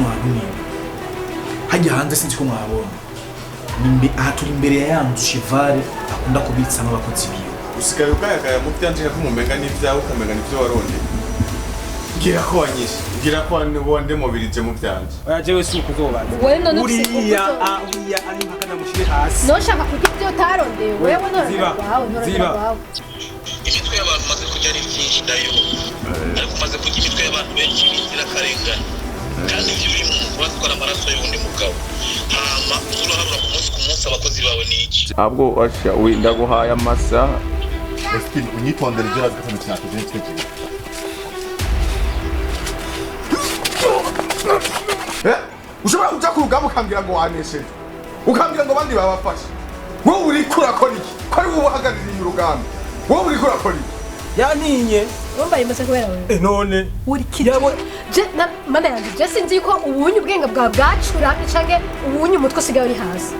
mwaruni hajya hanze sinzi ko mwabonye aha turi imbere ya yanzu chevale akunda kubitsa n'abakozi biyo usigaye ukayagaya mu byanje kumumenga n'ibyawe ukamenga n'ibyo waronde ngira ko wanyishe ngira ko wonde mobilije mu byanje oya jewe si ukuzobaza wewe none uriya ari mpaka namushire hasi noshaka kugira ibyo utaronde wewe none ziba imitwe y'abantu maze kujya ari byinshi dayo ariko maze kujya imitwe y'abantu benshi bizira karengane kandi ibyo uri mu batwara amaraso y'undi mugabo hama urahabura ku munsi abakozi bawe n'iki abwo asha ndaguhaye amasaha Esprit unyitondera ibyo razika mu cyaka cy'inzwe ushobora kuja ku rugamba ukambwira ngo wanesheje ukambwira ngo abandi babafashe wowe uri kurakora iki ko ari wowe uhagarariye urugamba wowe uri kurakora iki yaninye wambaye imase kubera wewe none uri kiyawe je mana yanjye je sinzi ko ubunye ubwenge bwa bwacuramye canke ubunye umutwe sigaye uri hasi